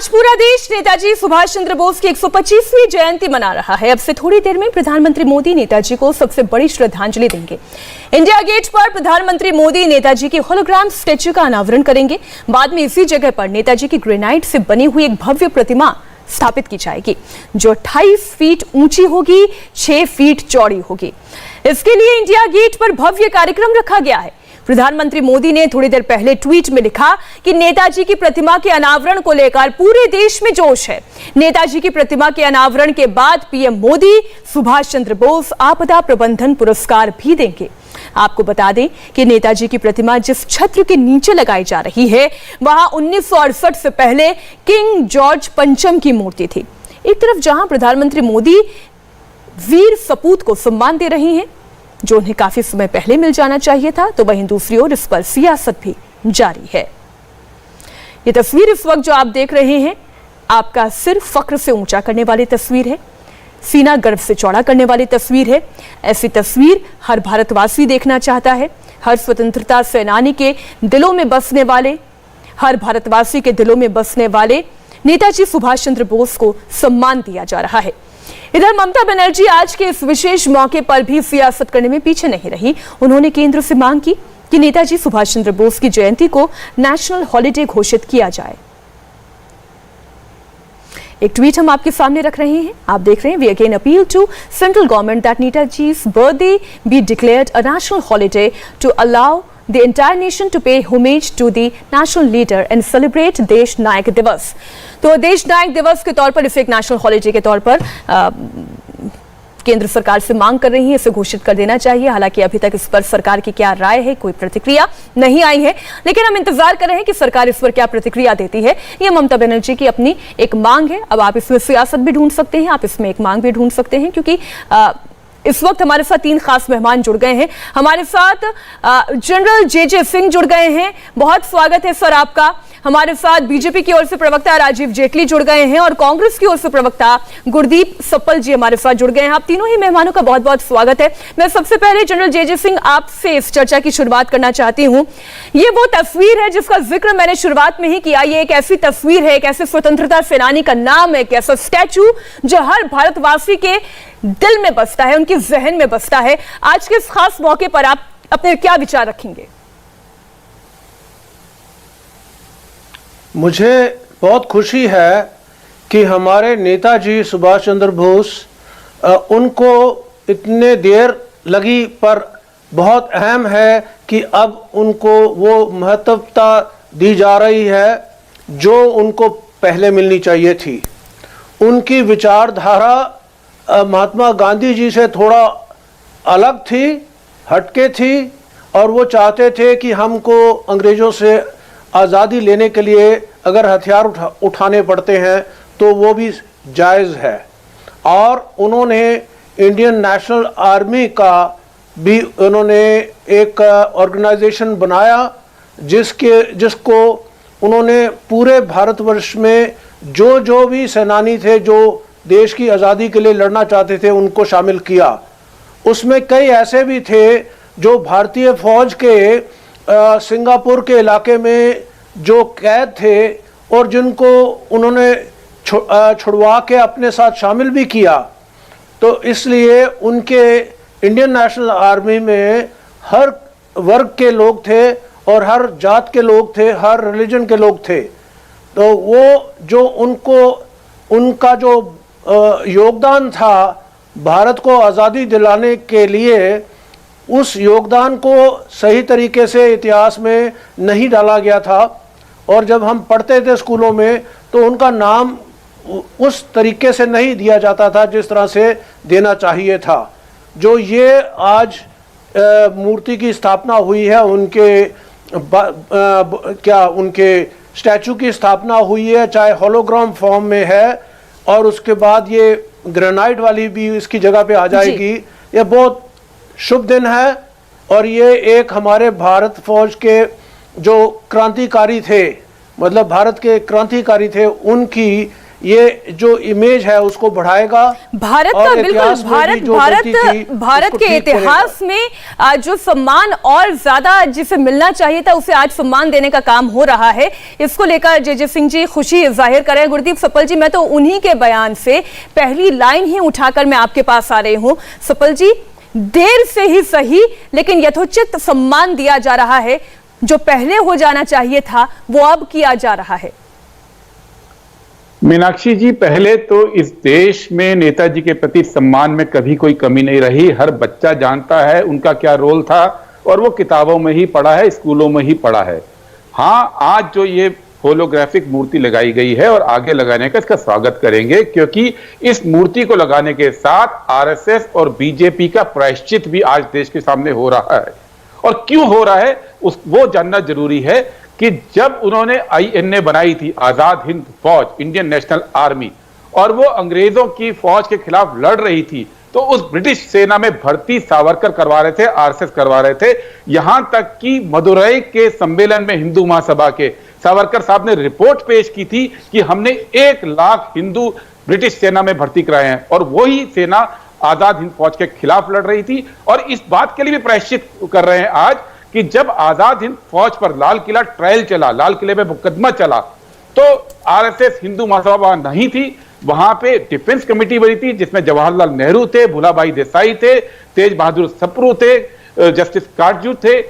आज पूरा देश नेताजी सुभाष चंद्र बोस की 125वीं जयंती मना रहा है। अब से थोड़ी देर में प्रधानमंत्री मोदी नेताजी को सबसे बड़ी श्रद्धांजलि देंगे। इंडिया गेट पर प्रधानमंत्री मोदी नेताजी की होलोग्राम स्टैच्यू का अनावरण करेंगे। बाद में इसी जगह पर नेताजी की ग्रेनाइट से बनी हुई एक भव्य प्रतिमा स्थापित की जाएगी, जो 28 फीट ऊंची होगी, 6 फीट चौड़ी होगी। इसके लिए इंडिया गेट पर भव्य कार्यक्रम रखा गया है। प्रधानमंत्री मोदी ने थोड़ी देर पहले ट्वीट में लिखा कि नेताजी की प्रतिमा के अनावरण को लेकर पूरे देश में जोश है। नेताजी की प्रतिमा के अनावरण के बाद पीएम मोदी सुभाष चंद्र बोस आपदा प्रबंधन पुरस्कार भी देंगे। आपको बता दें कि नेताजी की प्रतिमा जिस छत्र के नीचे लगाई जा रही है, वहां 1968 से पहले किंग जॉर्ज पंचम की मूर्ति थी। एक तरफ जहां प्रधानमंत्री मोदी वीर सपूत को सम्मान दे रही हैं, जो उन्हें काफी समय पहले मिल जाना चाहिए था, तो वहीं दूसरी ओर इस पर सियासत भी जारी है। ये तस्वीर इस वक्त जो आप देख रहे हैं, आपका सिर फख्र से ऊंचा करने वाली तस्वीर है, सीना गर्व से चौड़ा करने वाली तस्वीर है। ऐसी तस्वीर हर भारतवासी देखना चाहता है। हर स्वतंत्रता सेनानी के दिलों में बसने वाले, हर भारतवासी के दिलों में बसने वाले नेताजी सुभाष चंद्र बोस को सम्मान दिया जा रहा है। इधर ममता बनर्जी आज के इस विशेष मौके पर भी सियासत करने में पीछे नहीं रही। उन्होंने केंद्र से मांग की कि नेताजी सुभाष चंद्र बोस की जयंती को नेशनल हॉलिडे घोषित किया जाए। एक ट्वीट हम आपके सामने रख रहे हैं, आप देख रहे हैं। We again appeal to central government that Netaji's birthday be declared a national holiday to allow the entire nation to pay homage to the national leader and celebrate देश नायक दिवस। तो देश नायक दिवस के तौर पर इसे एक नेशनल हॉलिडे के तौर पर केंद्र सरकार से मांग कर रही है, इसे घोषित कर देना चाहिए। हालांकि अभी तक इस पर सरकार की क्या राय है, कोई प्रतिक्रिया नहीं आई है, लेकिन हम इंतजार कर रहे हैं कि सरकार इस पर क्या प्रतिक्रिया देती है। ये ममता बनर्जी की अपनी एक मांग है। अब आप इसमें सियासत भी ढूंढ सकते हैं, आप इसमें एक मांग भी ढूंढ सकते हैं, क्योंकि इस वक्त हमारे साथ 3 खास मेहमान जुड़ गए हैं। हमारे साथ जनरल जे सिंह जुड़ गए हैं, बहुत स्वागत है सर आपका। हमारे साथ बीजेपी की ओर से प्रवक्ता राजीव जेटली जुड़ गए हैं और कांग्रेस की ओर से प्रवक्ता गुरदीप सप्पल जी हमारे साथ जुड़ गए हैं। आप तीनों ही मेहमानों का बहुत बहुत स्वागत है। मैं सबसे पहले जनरल जे सिंह आपसे इस चर्चा की शुरुआत करना चाहती हूं। ये वो तस्वीर है जिसका जिक्र मैंने शुरुआत में ही किया। ये एक ऐसी तस्वीर है, एक ऐसे स्वतंत्रता सेनानी का नाम है, एक ऐसा स्टैचू जो हर भारतवासी के दिल में बसता है, उनके जहन में बसता है। आज के इस खास मौके पर आप अपने क्या विचार रखेंगे? मुझे बहुत खुशी है कि हमारे नेताजी सुभाष चंद्र बोस उनको इतने देर लगी, पर बहुत अहम है कि अब उनको वो महत्वता दी जा रही है जो उनको पहले मिलनी चाहिए थी। उनकी विचारधारा महात्मा गांधी जी से थोड़ा अलग थी, हटके थी, और वो चाहते थे कि हमको अंग्रेज़ों से आज़ादी लेने के लिए अगर हथियार उठाने पड़ते हैं तो वो भी जायज़ है। और उन्होंने इंडियन नेशनल आर्मी का भी उन्होंने एक ऑर्गेनाइजेशन बनाया, जिसको उन्होंने पूरे भारतवर्ष में जो भी सेनानी थे जो देश की आज़ादी के लिए लड़ना चाहते थे, उनको शामिल किया। उसमें कई ऐसे भी थे जो भारतीय फौज के सिंगापुर के इलाके में जो कैद थे और जिनको उन्होंने छुड़वा के अपने साथ शामिल भी किया। तो इसलिए उनके इंडियन नेशनल आर्मी में हर वर्ग के लोग थे और हर जात के लोग थे, हर रिलीजन के लोग थे। तो वो जो उनका जो योगदान था भारत को आज़ादी दिलाने के लिए, उस योगदान को सही तरीके से इतिहास में नहीं डाला गया था। और जब हम पढ़ते थे स्कूलों में तो उनका नाम उस तरीके से नहीं दिया जाता था जिस तरह से देना चाहिए था। जो ये आज मूर्ति की स्थापना हुई है, उनके स्टैचू की स्थापना हुई है, चाहे होलोग्राम फॉर्म में है, और उसके बाद ये ग्रेनाइट वाली भी इसकी जगह पे आ जाएगी। ये बहुत शुभ दिन है। और ये एक हमारे भारत फौज के जो क्रांतिकारी थे, मतलब भारत के क्रांतिकारी थे, उनकी ये जो इमेज है उसको बढ़ाएगा। भारत का बिल्कुल भारत के इतिहास में जो सम्मान और ज्यादा जिसे मिलना चाहिए था उसे आज सम्मान देने का काम हो रहा है। इसको लेकर जे सिंह जी खुशी जाहिर करें। गुरदीप सप्पल जी, मैं तो उन्हीं के बयान से पहली लाइन ही उठाकर मैं आपके पास आ रही हूं। सप्पल जी, देर से ही सही लेकिन यथोचित सम्मान दिया जा रहा है। जो पहले हो जाना चाहिए था वो अब किया जा रहा है। मीनाक्षी जी, पहले तो इस देश में नेताजी के प्रति सम्मान में कभी कोई कमी नहीं रही। हर बच्चा जानता है उनका क्या रोल था और वो किताबों में ही पढ़ा है, स्कूलों में ही पढ़ा है। हाँ, आज जो ये होलोग्राफिक मूर्ति लगाई गई है और आगे लगाने का इसका स्वागत करेंगे, क्योंकि इस मूर्ति को लगाने के साथ आरएसएस और बीजेपी का प्रायश्चित भी आज देश के सामने हो रहा है। और क्यों हो रहा है वो जानना जरूरी है कि जब उन्होंने आईएनए बनाई थी, आजाद हिंद फौज, इंडियन नेशनल आर्मी, और वो अंग्रेजों की फौज के खिलाफ लड़ रही थी, तो उस ब्रिटिश सेना में भर्ती सावरकर करवा रहे थे, आरएसएस करवा रहे थे। यहां तक कि मदुरई के सम्मेलन में हिंदू महासभा के सावरकर साहब ने रिपोर्ट पेश की थी कि हमने 1 लाख हिंदू ब्रिटिश सेना में भर्ती कराए हैं, और वही सेना आजाद हिंद फौज के खिलाफ लड़ रही थी। और इस बात के लिए भी प्रायश्चित कर रहे हैं आज कि जब आजाद हिंद फौज पर लाल किला ट्रायल चला, लाल किले में मुकदमा चला, तो आरएसएस हिंदू महासभा वहां नहीं थी। वहां पे डिफेंस कमेटी बनी थी जिसमें जवाहरलाल नेहरू थे, भूलाबाई देसाई थे, तेज बहादुर सप्रू थे, जस्टिस काटजू थे।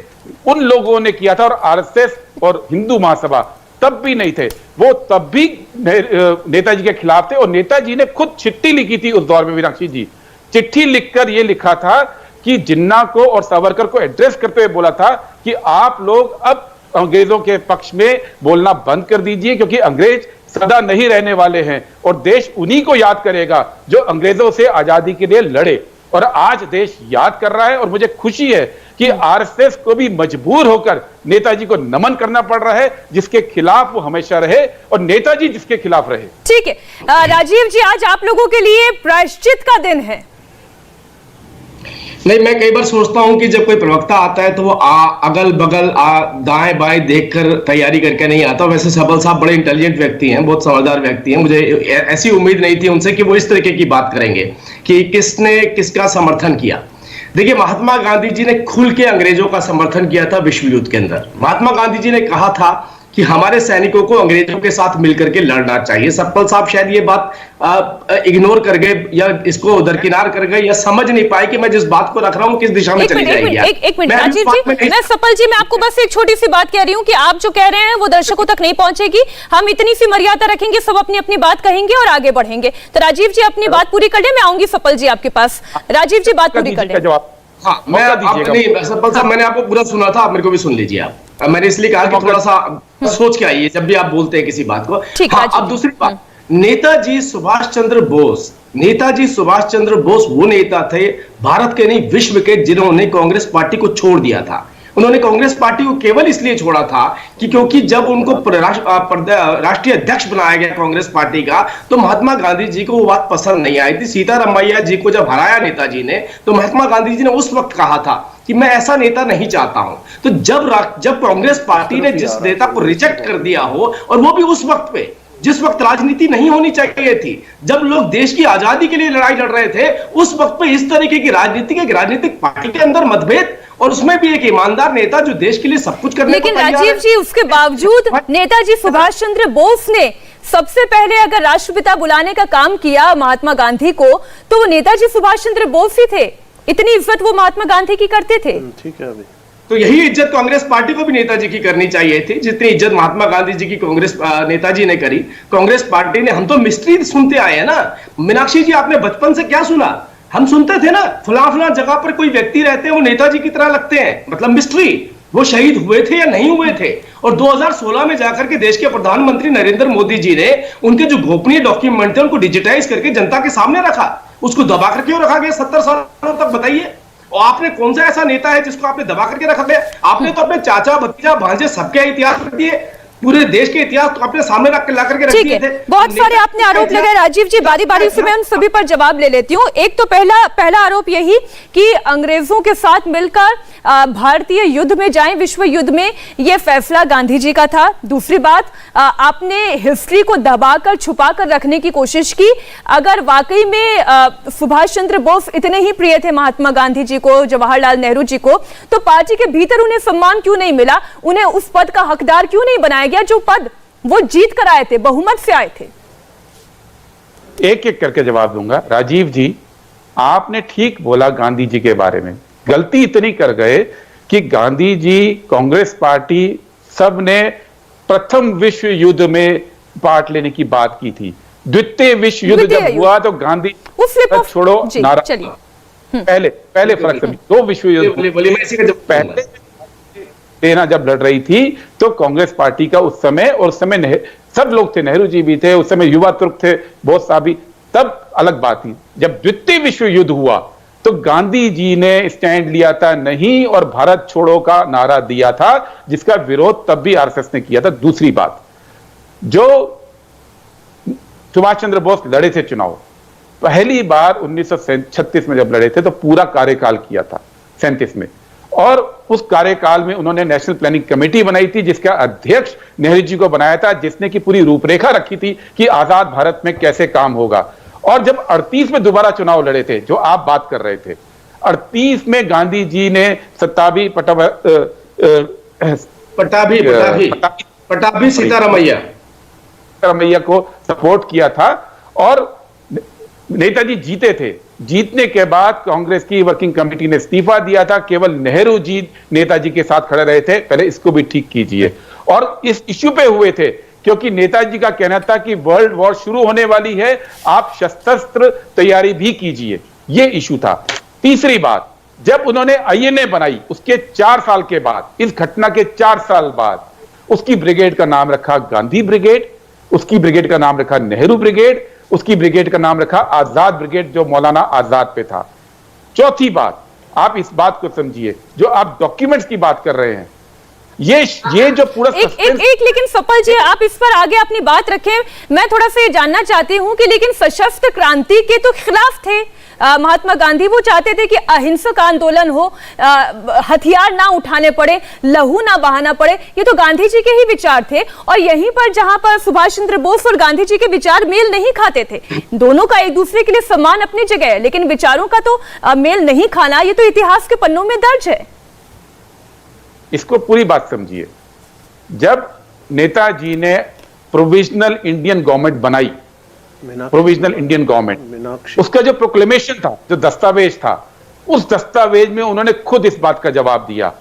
उन लोगों ने किया था। और आरएसएस और हिंदू महासभा तब भी नहीं थे, वो तब भी नेताजी के खिलाफ थे। और नेताजी ने खुद चिट्ठी लिखी थी उस दौर में, मीनाक्षी जी, चिट्ठी लिखकर यह लिखा था कि जिन्ना को और सावरकर को एड्रेस करते हुए बोला था कि आप लोग अब अंग्रेजों के पक्ष में बोलना बंद कर दीजिए, क्योंकि अंग्रेज सदा नहीं रहने वाले हैं और देश उन्हीं को याद करेगा जो अंग्रेजों से आजादी के लिए लड़े। और आज देश याद कर रहा है और मुझे खुशी है कि आरएसएस को भी मजबूर होकर नेताजी को नमन करना पड़ रहा है, जिसके खिलाफ वो हमेशा रहे और नेताजी जिसके खिलाफ रहे। ठीक है राजीव जी, आज आप लोगों के लिए प्रायश्चित का दिन है। नहीं, मैं कई बार सोचता हूं कि जब कोई प्रवक्ता आता है तो वो अगल बगल दाएं बाएं देखकर तैयारी करके नहीं आता। वैसे सप्पल साहब बड़े इंटेलिजेंट व्यक्ति हैं, बहुत समझदार व्यक्ति हैं। मुझे ऐसी उम्मीद नहीं थी उनसे कि वो इस तरीके की बात करेंगे कि किसने किसका समर्थन किया। देखिए, महात्मा गांधी जी ने खुल के अंग्रेजों का समर्थन किया था विश्व युद्ध के अंदर। महात्मा गांधी जी ने कहा था कि हमारे सैनिकों को अंग्रेजों के साथ मिलकर के लड़ना चाहिए। सप्पल साहब शायद ये बात इग्नोर कर गए या इसको दरकिनार कर गए या समझ नहीं पाए कि मैं जिस बात को रख रहा हूं किस दिशा में चली जाएगी। एक मिनट राजीव जी, मैं सप्पल जी, मैं आपको बस एक छोटी सी बात कह रही हूं कि आप जो कह रहे हैं वो दर्शकों तक नहीं पहुंचेगी। हम इतनी सी मर्यादा रखेंगे, सब अपनी अपनी बात कहेंगे और आगे बढ़ेंगे। तो राजीव जी अपनी बात पूरी कर ले, मैं आऊंगी सप्पल जी आपके पास। राजीव जी बात पूरी कर ले। हाँ, मैं सप्पल साहब, मैंने आपको पूरा सुना था, आप मेरे को भी सुन लीजिए। आप मैंने इसलिए कहा कि थोड़ा सा सोच के आइए जब भी आप बोलते हैं किसी बात को। हाँ, अब दूसरी बात, नेताजी सुभाष चंद्र बोस वो नेता थे भारत के नहीं विश्व के जिन्होंने कांग्रेस पार्टी को छोड़ दिया था। उन्होंने कांग्रेस पार्टी को केवल इसलिए छोड़ा था कि क्योंकि जब उनको राष्ट्रीय अध्यक्ष बनाया गया कांग्रेस पार्टी का, तो महात्मा गांधी जी को वो बात पसंद नहीं आई थी। सीतारामैया जी को जब हराया नेताजी ने, तो महात्मा गांधी जी ने उस वक्त कहा था कि मैं ऐसा नेता नहीं चाहता हूं। तो जब कांग्रेस पार्टी ने जिस नेता को रिजेक्ट कर दिया हो, और वो भी उस वक्त पे जिस वक्त राजनीति नहीं होनी चाहिए थी, जब लोग देश की आजादी के लिए लड़ाई लड़ रहे थे, उस वक्त पे इस तरीके की राजनीतिक पार्टी के अंदर मतभेद, और उसमें भी एक ईमानदार नेता जो देश के लिए सब कुछ करने को तैयार है। लेकिन राजीव जी, उसके बावजूद नेताजी सुभाष चंद्र बोस ने सबसे पहले अगर राष्ट्रपिता बुलाने का काम किया महात्मा गांधी को, तो वो नेताजी सुभाष चंद्र बोस ही थे। इतनी इज्जत वो महात्मा गांधी की करते थे। ठीक है, अभी तो यही इज्जत कांग्रेस पार्टी को भी नेताजी की करनी चाहिए थी, जितनी इज्जत महात्मा गांधी जी की कांग्रेस नेताजी ने करी। कांग्रेस पार्टी ने, हम तो मिस्ट्री सुनते आए हैं ना मीनाक्षी जी, आपने बचपन से क्या सुना? हम सुनते थे ना, फला जगह पर कोई व्यक्ति रहते हैं वो नेताजी की तरह लगते हैं, मतलब मिस्ट्री, वो शहीद हुए थे या नहीं हुए थे। और 2016 में जाकर के देश के प्रधानमंत्री नरेंद्र मोदी जी ने उनके जो गोपनीय डॉक्यूमेंट थे उनको डिजिटाइज करके जनता के सामने रखा। उसको दबा कर क्यों रखा गया 70 सालों तक, बताइए? और आपने कौन सा ऐसा नेता है जिसको आपने दबा करके रखा गया? आपने तो अपने चाचा, भतीजा, भांजे सबके इतिहास रख दिए। पूरे देश के इतिहास को अपने सामने रख ला करके रख ठीक दिए है, थे। बहुत सारे आपने आरोप लगाए राजीव जी, बारी बारी से मैं उन सभी पर जवाब ले लेती हूँ। एक तो पहला आरोप यही कि अंग्रेजों के साथ मिलकर भारतीय युद्ध में जाएं, विश्व युद्ध में, यह फैसला गांधी जी का था। दूसरी बात, आपने हिस्ट्री को दबाकर छुपाकर रखने की कोशिश की। अगर वाकई में सुभाष चंद्र बोस इतने ही प्रिय थे महात्मा गांधी जी को, जवाहरलाल नेहरू जी को, तो पार्टी के भीतर उन्हें सम्मान क्यों नहीं मिला, उन्हें उस पद का हकदार क्यों नहीं बनाया गया जो पद वो जीत कर आए थे, बहुमत से आए थे? एक एक करके जवाब दूंगा। राजीव जी, आपने ठीक बोला गांधी जी के बारे में। गलती इतनी कर गए कि गांधी जी, कांग्रेस पार्टी, सब ने प्रथम विश्व युद्ध में पार्ट लेने की बात की थी। द्वितीय विश्व युद्ध जब हुआ तो गांधी छोड़ो नारा, पहले फर्क समझ, दो विश्व युद्ध पहले सेना जब लड़ रही थी तो कांग्रेस पार्टी का उस समय, और उस समय सब लोग थे, नेहरू जी भी थे, उस समय युवा तुर्क थे बहुत साहब, तब अलग बात थी। जब द्वितीय विश्व युद्ध हुआ तो गांधी जी ने स्टैंड लिया था नहीं, और भारत छोड़ो का नारा दिया था, जिसका विरोध तब भी आरएसएस ने किया था। दूसरी बात, जो सुभाष चंद्र बोस लड़े थे चुनाव, पहली बार 1936 में जब लड़े थे तो पूरा कार्यकाल किया था 37 में, और उस कार्यकाल में उन्होंने नेशनल प्लानिंग कमेटी बनाई थी जिसका अध्यक्ष नेहरू जी को बनाया था, जिसने की पूरी रूपरेखा रखी थी कि आजाद भारत में कैसे काम होगा। और जब 38 में दोबारा चुनाव लड़े थे, जो आप बात कर रहे थे, 38 में गांधी जी ने पटाभी सीतारामैया को सपोर्ट किया था, और नेताजी जीते थे। जीतने के बाद कांग्रेस की वर्किंग कमेटी ने इस्तीफा दिया था, केवल नेहरू जी नेताजी के साथ खड़े रहे थे। पहले इसको भी ठीक कीजिए। और इस इश्यू पे हुए थे क्योंकि नेताजी का कहना था कि वर्ल्ड वॉर शुरू होने वाली है, आप शस्त्र तैयारी भी कीजिए, ये इशू था। तीसरी बात, जब उन्होंने आईएनए बनाई उसके 4 साल के बाद, इस घटना के 4 साल बाद, उसकी ब्रिगेड का नाम रखा गांधी ब्रिगेड, उसकी ब्रिगेड का नाम रखा नेहरू ब्रिगेड, उसकी ब्रिगेड का नाम रखा आजाद ब्रिगेड, जो मौलाना आजाद पे था। चौथी बात, आप इस बात को समझिए, जो आप डॉक्यूमेंट्स की बात कर रहे हैं, ये जो पूरा एक लेकिन सफल जी, आप इस पर आगे अपनी बात रखें। मैं थोड़ा सा ये जानना चाहती हूं कि लेकिन सशस्त्र क्रांति के तो खिलाफ थे महात्मा गांधी। वो चाहते थे कि अहिंसक आंदोलन हो, हथियार ना उठाने पड़े, लहू ना बहाना पड़े। ये तो गांधी जी के ही विचार थे। और यहीं पर जहां पर सुभाष चंद्र बोस और गांधी जी के विचार मेल नहीं खाते थे, दोनों का एक दूसरे के लिए सम्मान अपनी जगह है, लेकिन विचारों का तो मेल नहीं खाना, ये तो इतिहास के पन्नों में दर्ज है। इसको पूरी बात समझिए। जब नेताजी ने प्रोविजनल इंडियन गवर्नमेंट बनाई, प्रोविजनल इंडियन गवर्नमेंट, उसका जो प्रोक्लेमेशन था, जो दस्तावेज था, उस दस्तावेज में उन्होंने खुद इस बात का जवाब दिया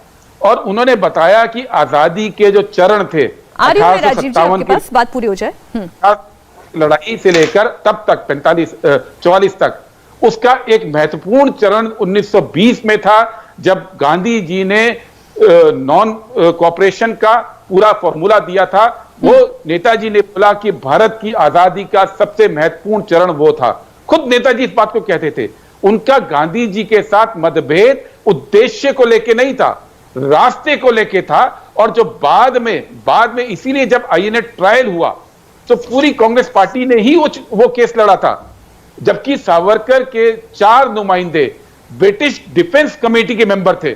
और उन्होंने बताया कि आजादी के जो चरण थे, 1857 के बात पूरी हो जाए, लड़ाई से लेकर तब तक 44 तक, उसका एक महत्वपूर्ण चरण 1920 में था, जब गांधी जी ने नॉन कोऑपरेशन का पूरा फॉर्मूला दिया था। वो नेताजी ने बोला कि भारत की आजादी का सबसे महत्वपूर्ण चरण वो था। खुद नेताजी इस बात को कहते थे। उनका गांधी जी के साथ मतभेद उद्देश्य को लेके नहीं था, रास्ते को लेके था। और जो बाद में इसीलिए जब आईएनए ट्रायल हुआ तो पूरी कांग्रेस पार्टी ने ही वो केस लड़ा था, जबकि सावरकर के 4 नुमाइंदे ब्रिटिश डिफेंस कमेटी के मेंबर थे।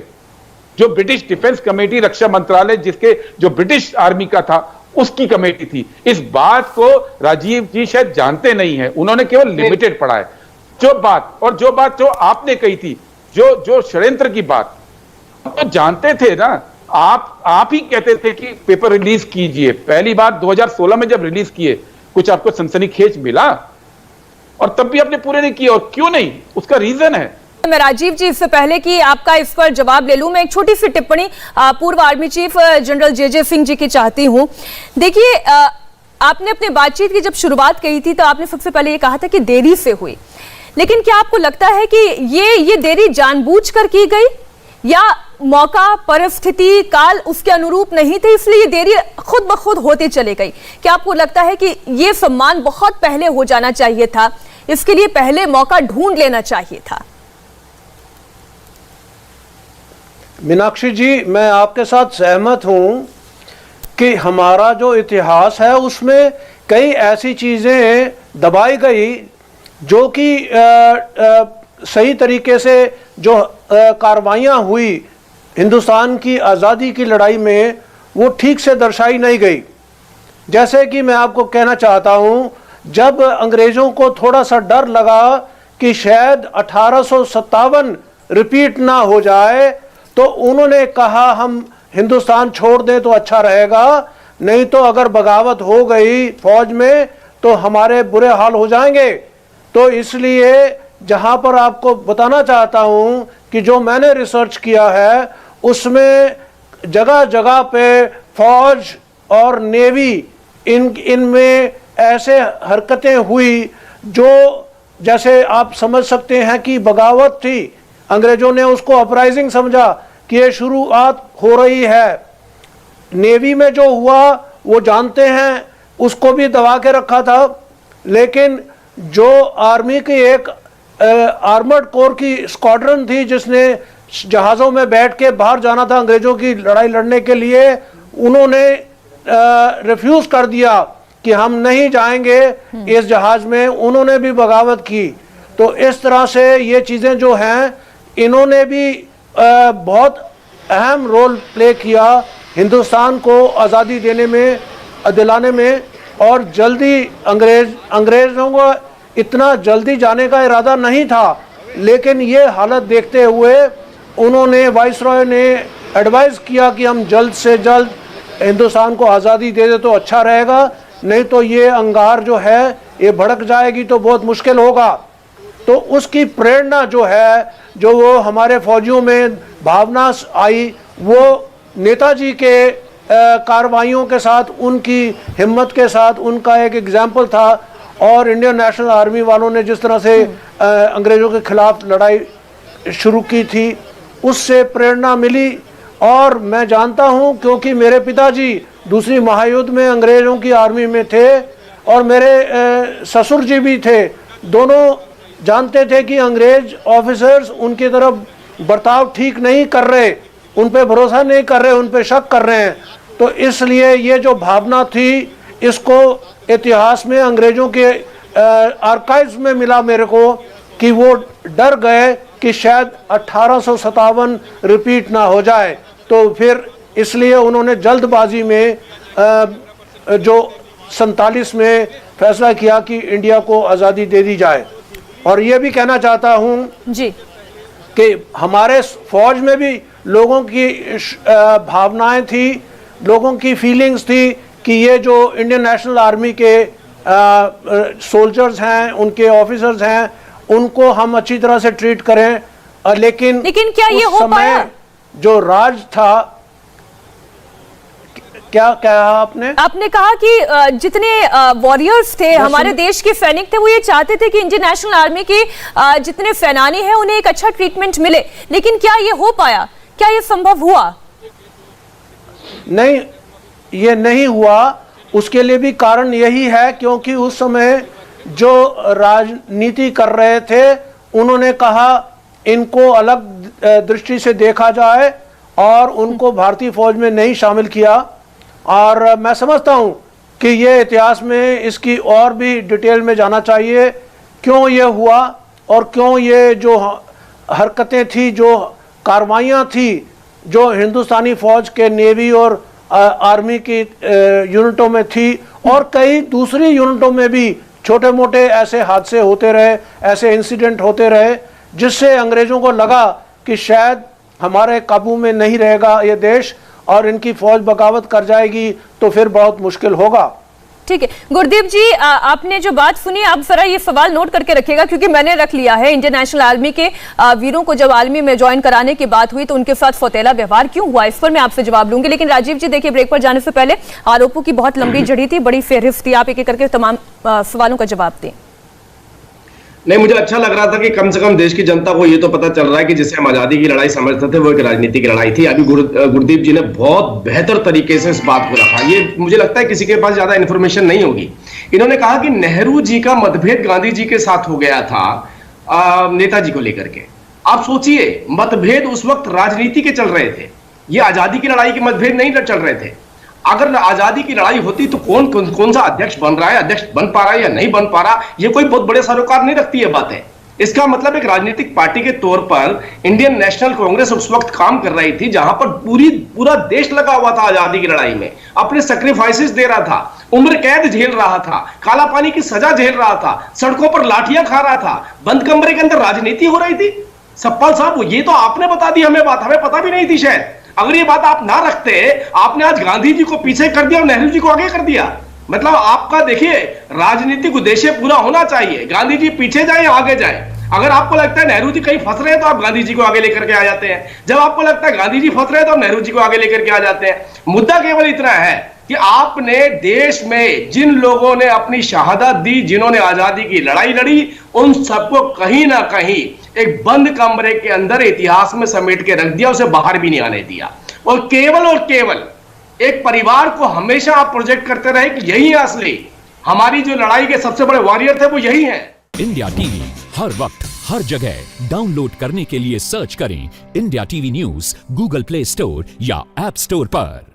जो ब्रिटिश डिफेंस कमेटी, रक्षा मंत्रालय जिसके जो ब्रिटिश आर्मी का था, उसकी कमेटी थी। इस बात को राजीव जी शायद जानते नहीं है, उन्होंने केवल लिमिटेड पढ़ा है। जो बात जो आपने कही थी, जो षड्यंत्र की बात, तो जानते थे ना। आप ही कहते थे कि पेपर रिलीज कीजिए। पहली बार 2016 में जब रिलीज किए, कुछ आपको सनसनीखेज मिला? और तब भी आपने पूरे नहीं किए। और क्यों नहीं, उसका रीजन है। मैं राजीव जी, इससे पहले कि आपका इस पर जवाब ले लूं, मैं एक छोटी सी टिप्पणी पूर्व आर्मी चीफ जनरल जे सिंह जी की चाहती हूं। देखिए, आपने अपनी बातचीत की जब शुरुआत कही थी तो आपने सबसे पहले ये कहा था कि देरी से हुई, लेकिन क्या आपको लगता है कि ये देरी जानबूझकर की गई, या मौका, परिस्थिति, काल उसके अनुरूप नहीं थे, इसलिए ये देरी खुद ब खुद होती चली गई? क्या आपको लगता है कि ये सम्मान बहुत पहले हो जाना चाहिए था, इसके लिए पहले मौका ढूंढ लेना चाहिए था? मीनाक्षी जी, मैं आपके साथ सहमत हूं कि हमारा जो इतिहास है उसमें कई ऐसी चीज़ें दबाई गई जो कि सही तरीके से जो कार्रवाइयाँ हुई हिंदुस्तान की आज़ादी की लड़ाई में, वो ठीक से दर्शाई नहीं गई। जैसे कि मैं आपको कहना चाहता हूँ, जब अंग्रेज़ों को थोड़ा सा डर लगा कि शायद 1857 रिपीट ना हो जाए, तो उन्होंने कहा हम हिंदुस्तान छोड़ दें तो अच्छा रहेगा, नहीं तो अगर बगावत हो गई फौज में तो हमारे बुरे हाल हो जाएंगे। तो इसलिए जहाँ पर आपको बताना चाहता हूँ कि जो मैंने रिसर्च किया है उसमें जगह जगह पे फौज और नेवी इनमें ऐसे हरकतें हुई जो जैसे आप समझ सकते हैं कि बगावत थी। अंग्रेजों ने उसको अपराइजिंग समझा कि ये शुरुआत हो रही है। नेवी में जो हुआ वो जानते हैं, उसको भी दबा के रखा था। लेकिन जो आर्मी की एक आर्मर्ड कोर की स्क्वाड्रन थी जिसने जहाज़ों में बैठ के बाहर जाना था अंग्रेज़ों की लड़ाई लड़ने के लिए, उन्होंने रिफ्यूज़ कर दिया कि हम नहीं जाएंगे इस जहाज़ में। उन्होंने भी बगावत की। तो इस तरह से ये चीज़ें जो हैं, इन्होंने भी बहुत अहम रोल प्ले किया हिंदुस्तान को आज़ादी देने में, दिलाने में। और जल्दी अंग्रेज़ों को इतना जल्दी जाने का इरादा नहीं था, लेकिन ये हालत देखते हुए उन्होंने, वाइसरॉय ने एडवाइस किया कि हम जल्द से जल्द हिंदुस्तान को आज़ादी दे दे तो अच्छा रहेगा, नहीं तो ये अंगार जो है ये भड़क जाएगी तो बहुत मुश्किल होगा। तो उसकी प्रेरणा जो है, जो वो हमारे फौजियों में भावना आई, वो नेताजी के कार्रवाइयों के साथ, उनकी हिम्मत के साथ, उनका एक एग्जाम्पल था। और इंडियन नेशनल आर्मी वालों ने जिस तरह से अंग्रेज़ों के खिलाफ लड़ाई शुरू की थी, उससे प्रेरणा मिली। और मैं जानता हूँ क्योंकि मेरे पिताजी दूसरी महायुद्ध में अंग्रेज़ों की आर्मी में थे और मेरे ससुर जी भी थे, दोनों जानते थे कि अंग्रेज ऑफिसर्स उनकी तरफ बर्ताव ठीक नहीं कर रहे, उन पे भरोसा नहीं कर रहे, उन पे शक कर रहे हैं। तो इसलिए ये जो भावना थी, इसको इतिहास में अंग्रेज़ों के आर्काइव्स में मिला मेरे को कि वो डर गए कि शायद 1857 रिपीट ना हो जाए। तो फिर इसलिए उन्होंने जल्दबाजी में जो 47 में फैसला किया कि इंडिया को आज़ादी दे दी जाए। और ये भी कहना चाहता हूँ जी कि हमारे फौज में भी लोगों की भावनाएं थी, लोगों की फीलिंग्स थी कि ये जो इंडियन नेशनल आर्मी के सोल्जर्स हैं, उनके ऑफिसर्स हैं, उनको हम अच्छी तरह से ट्रीट करें। लेकिन क्या ये हो पाया? जो राज था, क्या कहा आपने? आपने कहा कि जितने वॉरियर्स थे, हमारे देश के सैनिक थे, वो ये चाहते थे कि इंडियन नेशनल आर्मी के जितने सेनानी हैं उन्हें एक अच्छा ट्रीटमेंट मिले, लेकिन क्या ये हो पाया? क्या ये संभव हुआ? नहीं, ये नहीं हुआ। उसके लिए भी कारण यही है क्योंकि उस समय जो राजनीति कर रहे थे, उन्होंने कहा इनको अलग दृष्टि से देखा जाए और उनको भारतीय फौज में नहीं शामिल किया। और मैं समझता हूँ कि ये इतिहास में इसकी और भी डिटेल में जाना चाहिए, क्यों ये हुआ और क्यों ये जो हरकतें थी, जो कार्रवाइयाँ थी, जो हिंदुस्तानी फौज के नेवी और आर्मी की यूनिटों में थी और कई दूसरी यूनिटों में भी छोटे मोटे ऐसे हादसे होते रहे, ऐसे इंसिडेंट होते रहे, जिससे अंग्रेज़ों को लगा कि शायद हमारे काबू में नहीं रहेगा ये देश और इनकी फौज बगावत कर जाएगी तो फिर बहुत मुश्किल होगा। ठीक है गुरदीप जी, आपने जो बात सुनी, आप जरा ये सवाल नोट करके रखिएगा क्योंकि मैंने रख लिया है। इंडियन नेशनल आर्मी के वीरों को जब आर्मी में ज्वाइन कराने की बात हुई तो उनके साथ सौतेला व्यवहार क्यों हुआ, इस पर मैं आपसे जवाब लूंगी। लेकिन राजीव जी देखिए, ब्रेक पर जाने से पहले आरोपों की बहुत लंबी जड़ी थी, बड़ी फेहरिस्त थी, आप एक एक करके तमाम सवालों का जवाब दें। नहीं, मुझे अच्छा लग रहा था कि कम से कम देश की जनता को ये तो पता चल रहा है कि जिसे हम आजादी की लड़ाई समझते थे वो एक राजनीति की लड़ाई थी। अभी गुरदीप जी ने बहुत बेहतर तरीके से इस बात को रखा। ये मुझे लगता है किसी के पास ज्यादा इंफॉर्मेशन नहीं होगी। इन्होंने कहा कि नेहरू जी का मतभेद गांधी जी के साथ हो गया था नेताजी को लेकर के। आप सोचिए, मतभेद उस वक्त राजनीति के चल रहे थे, ये आजादी की लड़ाई के मतभेद नहीं चल रहे थे। अगर आजादी की लड़ाई होती तो कौन सा अध्यक्ष बन रहा है, अध्यक्ष बन पा रहा है या नहीं बन पा रहा, ये कोई बहुत बड़े सरोकार नहीं रखती है बात है। इसका मतलब एक राजनीतिक पार्टी के तौर पर इंडियन नेशनल कांग्रेस उस वक्त काम कर रही थी जहां पर पूरा देश लगा हुआ था आजादी की लड़ाई में, अपने सैक्रिफाइसेस दे रहा था, उम्र कैद झेल रहा था, काला पानी की सजा झेल रहा था, सड़कों पर लाठियां खा रहा था, बंद कमरे के अंदर राजनीति हो रही थी। सप्पाल साहब, ये तो आपने बता दी हमें बात, हमें पता भी नहीं थी शायद। अगर ये बात आप ना रखते, आपने आज गांधी जी को पीछे कर दिया और नेहरू जी को आगे कर दिया। मतलब आपका देखिए राजनीतिक उद्देश्य पूरा होना चाहिए, गांधी जी पीछे जाए या आगे जाए। अगर आपको लगता है नेहरू जी कहीं फंस रहे हैं तो आप गांधी जी को आगे लेकर के आ जाते हैं, जब आपको लगता है गांधी जी फंस रहे हैं तो आप नेहरू जी को आगे लेकर के आ जाते हैं। मुद्दा केवल इतना है कि आपने देश में जिन लोगों ने अपनी शहादत दी, जिन्होंने आजादी की लड़ाई लड़ी, उन सबको कहीं ना कहीं एक बंद कमरे के अंदर इतिहास में समेट के रख दिया, उसे बाहर भी नहीं आने दिया। और केवल एक परिवार को हमेशा आप प्रोजेक्ट करते रहे कि यही है असली, हमारी जो लड़ाई के सबसे बड़े वॉरियर थे वो यही है। इंडिया टीवी हर वक्त हर जगह डाउनलोड करने के लिए सर्च करें India TV news Google play store या ऐप स्टोर पर।